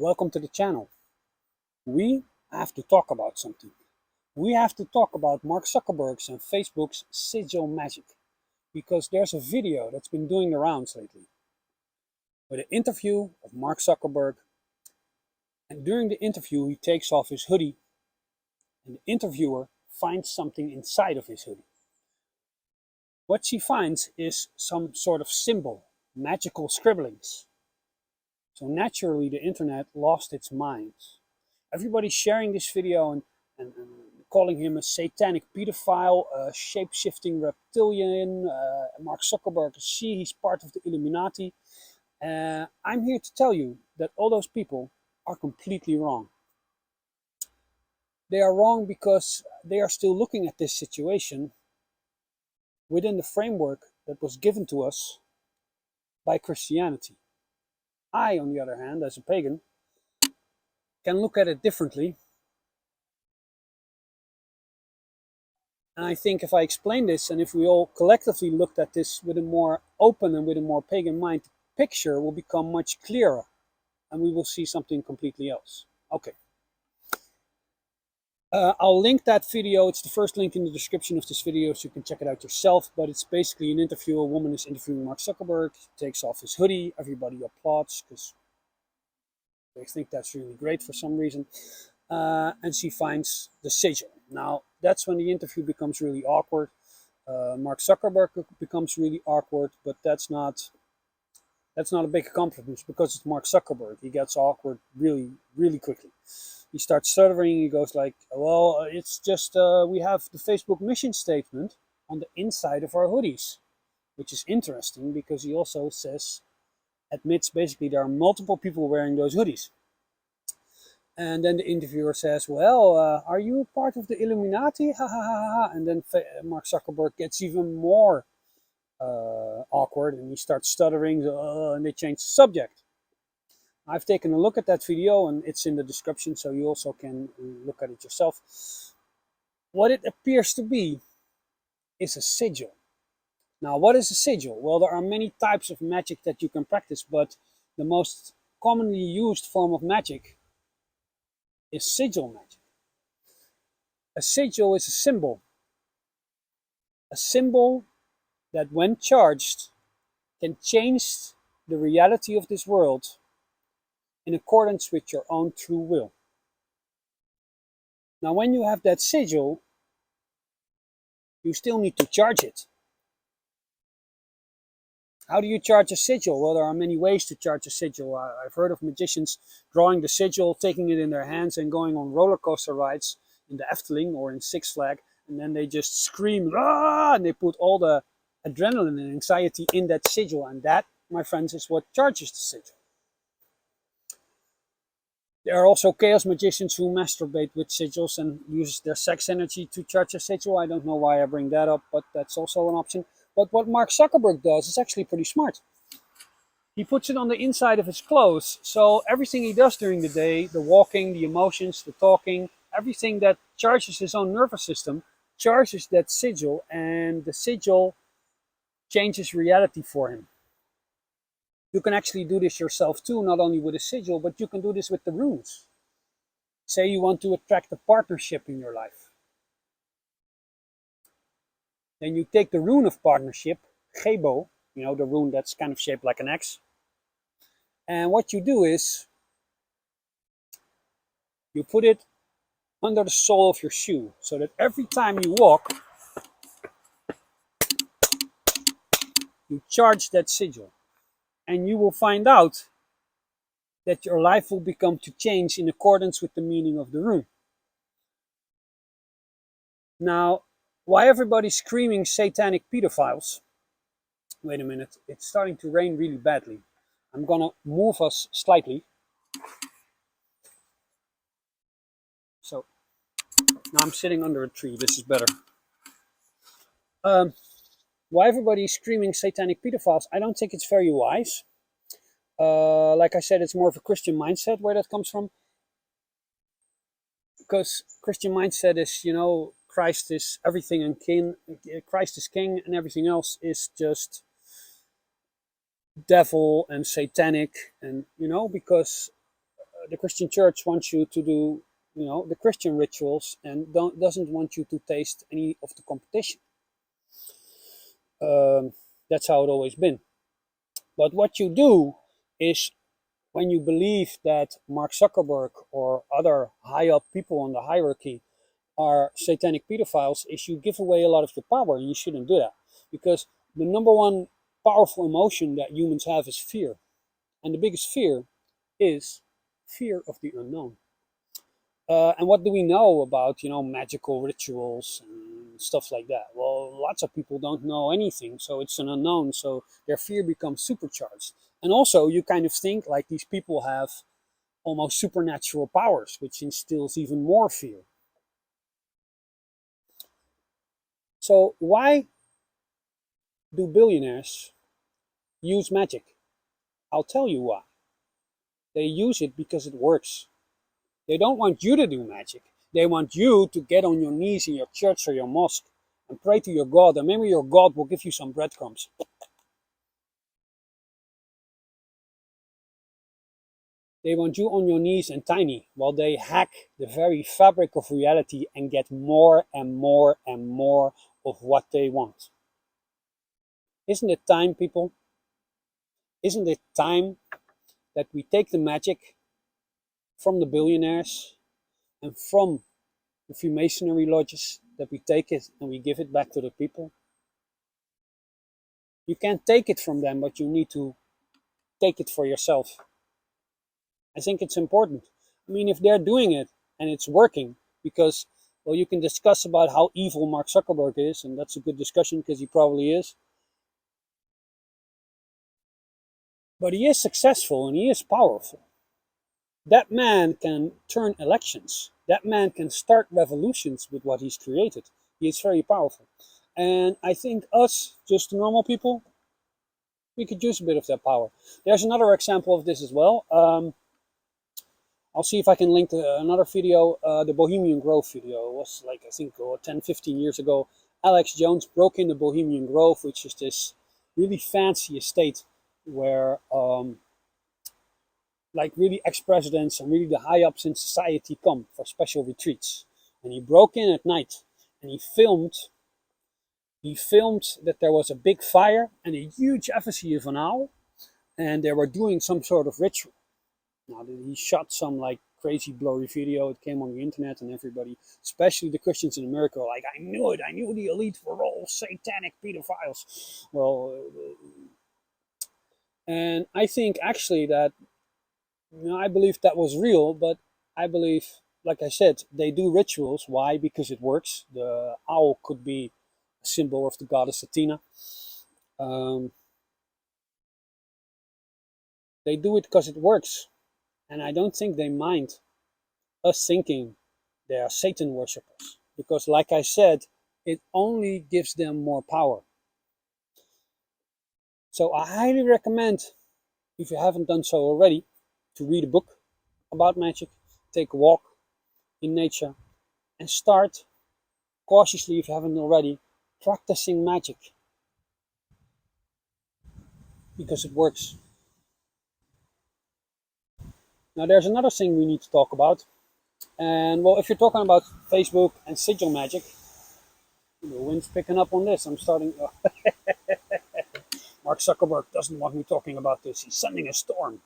welcome to the channel. We have to talk about something. We have to talk about Mark Zuckerberg's and Facebook's sigil magic, because there's a video that's been doing the rounds lately with an interview of Mark Zuckerberg, and during the interview he takes off his hoodie and the interviewer finds something inside of his hoodie. What she finds is some sort of symbol, magical scribblings. So naturally the internet lost its mind. Everybody's sharing this video and calling him a satanic pedophile, a shape-shifting reptilian. Mark Zuckerberg, he's part of the Illuminaty. I'm here to tell you that all those people are completely wrong. They are wrong because they are still looking at this situation within the framework that was given to us by Christianity. I, on the other hand, as a pagan, can look at it differently. And I think if I explain this, and if we all collectively looked at this with a more open and with a more pagan mind, the picture will become much clearer, and we will see something completely else. Okay. I'll link that video. It's the first link in the description of this video, so you can check it out yourself. But it's basically an interview. A woman is interviewing Mark Zuckerberg. He takes off his hoodie. Everybody applauds because they think that's really great for some reason. And she finds the sigil. Now, that's when the interview becomes really awkward. Mark Zuckerberg becomes really awkward, but that's not a big accomplishment because it's Mark Zuckerberg. He gets awkward really, really quickly. He starts stuttering. He goes like, well, it's just we have the Facebook mission statement on the inside of our hoodies, which is interesting because he also admits basically there are multiple people wearing those hoodies. And then the interviewer says, well, are you part of the Illuminati? Ha ha ha ha. And then Mark Zuckerberg gets even more awkward and he starts stuttering and they change the subject. I've taken a look at that video and it's in the description, so you also can look at it yourself. What it appears to be is a sigil. Now, what is a sigil? Well, there are many types of magic that you can practice, but the most commonly used form of magic is sigil magic. A sigil is a symbol. A symbol that when charged can change the reality of this world in accordance with your own true will. Now, when you have that sigil, you still need to charge it. How do you charge a sigil? Well, there are many ways to charge a sigil. I've heard of magicians drawing the sigil, taking it in their hands and going on roller coaster rides in the Efteling or in Six Flags, and then they just scream, "Ah!" and they put all the adrenaline and anxiety in that sigil, and that, my friends, is what charges the sigil. There are also chaos magicians who masturbate with sigils and use their sex energy to charge a sigil. I don't know why I bring that up, but that's also an option. But what Mark Zuckerberg does is actually pretty smart. He puts it on the inside of his clothes, so everything he does during the day, the walking, the emotions, the talking, everything that charges his own nervous system, charges that sigil, and the sigil changes reality for him. You can actually do this yourself too, not only with a sigil, but you can do this with the runes. Say you want to attract a partnership in your life. Then you take the rune of partnership, Gebo, you know, the rune that's kind of shaped like an X. And what you do is, you put it under the sole of your shoe, so that every time you walk, you charge that sigil. And you will find out that your life will become to change in accordance with the meaning of the rune. Now, why everybody's screaming satanic pedophiles? Wait a minute, it's starting to rain really badly. I'm gonna move us slightly. So, now I'm sitting under a tree, this is better. Why everybody is screaming satanic pedophiles? I don't think it's very wise. Like I said, it's more of a Christian mindset where that comes from. Because Christian mindset is, you know, Christ is everything and king. Christ is king and everything else is just devil and satanic. And, you know, because the Christian church wants you to do, you know, the Christian rituals and doesn't want you to taste any of the competition. That's how it always been. But what you do is, when you believe that Mark Zuckerberg or other high up people on the hierarchy are satanic pedophiles, is you give away a lot of your power, and you shouldn't do that. Because the number one powerful emotion that humans have is fear. And the biggest fear is fear of the unknown. And what do we know about, you know, magical rituals and stuff like that? Well, lots of people don't know anything, so it's an unknown, so their fear becomes supercharged. And also, you kind of think like these people have almost supernatural powers, which instills even more fear. So why do billionaires use magic? I'll tell you why. They use it because it works. They don't want you to do magic. They want you to get on your knees in your church or your mosque and pray to your God, and maybe your God will give you some breadcrumbs. They want you on your knees and tiny, while they hack the very fabric of reality and get more and more and more of what they want. Isn't it time, people? Isn't it time that we take the magic from the billionaires and from the Freemasonry lodges, that we take it and we give it back to the people? You can't take it from them, but you need to take it for yourself. I think it's important. I mean, if they're doing it and it's working, because, well, you can discuss about how evil Mark Zuckerberg is, and that's a good discussion because he probably is. But he is successful and he is powerful. That man can turn elections. That man can start revolutions with what he's created. He is very powerful. And I think us, just normal people, we could use a bit of that power. There's another example of this as well. I'll see if I can link to another video, the Bohemian Grove video. It was like, I think, 10, 15 years ago. Alex Jones broke into Bohemian Grove, which is this really fancy estate where like really ex-presidents and really the high-ups in society come for special retreats. And he broke in at night and he filmed that there was a big fire and a huge effigy of an owl, and they were doing some sort of ritual. Now, he shot some like crazy blurry video. It came on the internet, and everybody, especially the Christians in America, were like, I knew it. I knew the elite were all satanic pedophiles. Well, and I think actually that, you know, I believe that was real, but I believe, like I said, they do rituals. Why? Because it works. The owl could be a symbol of the goddess Athena. They do it because it works. And I don't think they mind us thinking they are Satan worshippers. Because, like I said, it only gives them more power. So I highly recommend, if you haven't done so already, to read a book about magic, take a walk in nature, and start cautiously, if you haven't already, practicing magic. Because it works. Now, there's another thing we need to talk about. And, well, if you're talking about Facebook and sigil magic, the wind's picking up on this. I'm starting... Mark Zuckerberg doesn't want me talking about this. He's sending a storm.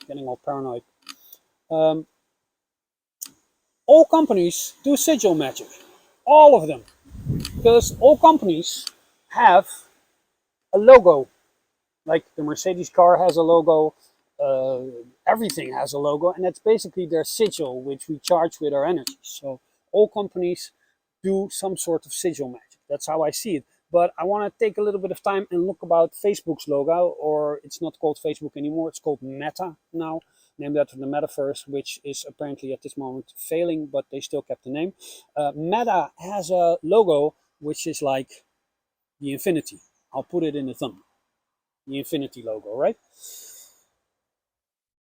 Getting all paranoid. All companies do sigil magic. All of them. Because all companies have a logo. Like the Mercedes car has a logo. Everything has a logo. And that's basically their sigil, which we charge with our energy. So all companies do some sort of sigil magic. That's how I see it. But I want to take a little bit of time and look about Facebook's logo, or it's not called Facebook anymore. It's called Meta now, named after the metaverse, which is apparently at this moment failing, but they still kept the name. Meta has a logo which is like the infinity. I'll put it in the thumb. The infinity logo, right?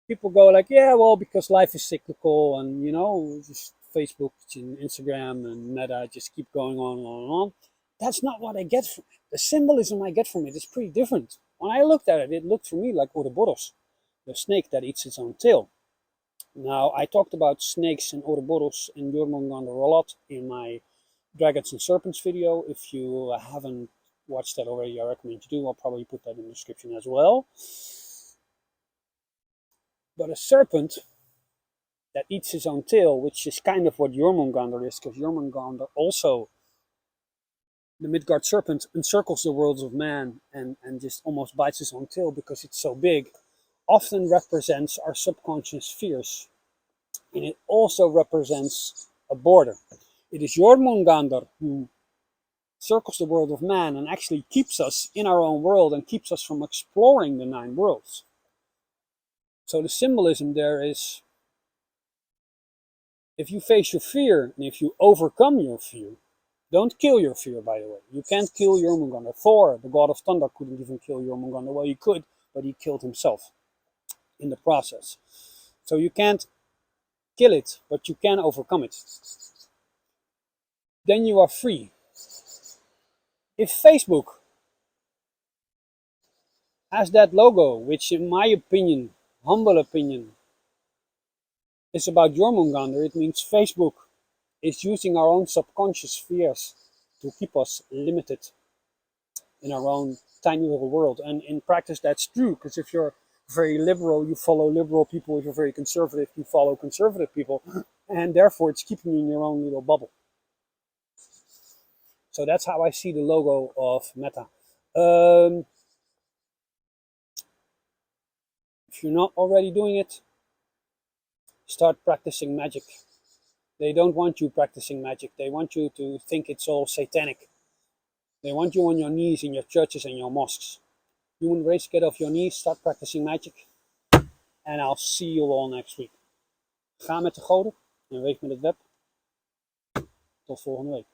People go like, yeah, well, because life is cyclical, and you know, just Facebook and Instagram and Meta just keep going on and on and on. That's not what I get from it. The symbolism I get from it is pretty different. When I looked at it, it looked for me like Ouroboros. the snake that eats its own tail. Now, I talked about snakes and Ouroboros and Jormungandr a lot in my Dragons and Serpents video. If you haven't watched that already, I recommend you do. I'll probably put that in the description as well. But a serpent that eats his own tail, which is kind of what Jormungandr is, because Jormungandr also, the Midgard serpent, encircles the worlds of man and just almost bites his own tail because it's so big, often represents our subconscious fears. And it also represents a border. It is Jormungandr who circles the world of man and actually keeps us in our own world and keeps us from exploring the 9 worlds. So the symbolism there is, if you face your fear and if you overcome your fear, don't kill your fear, by the way. You can't kill Jormungandr. Thor, the god of thunder, couldn't even kill Jormungandr. Well, he could, but he killed himself in the process. So you can't kill it, but you can overcome it. Then you are free. If Facebook has that logo, which in my opinion, humble opinion, is about Jormungandr, it means Facebook is using our own subconscious fears to keep us limited in our own tiny little world. And in practice, that's true, because if you're very liberal, you follow liberal people. If you're very conservative, you follow conservative people. And therefore, it's keeping you in your own little bubble. So that's how I see the logo of Meta. If you're not already doing it, start practicing magic. They don't want you practicing magic. They want you to think it's all satanic. They want you on your knees in your churches and your mosques. Human race, get off your knees, start practicing magic. En I'll see you all next week. Ga met de goden en weeg met het web. Tot volgende week.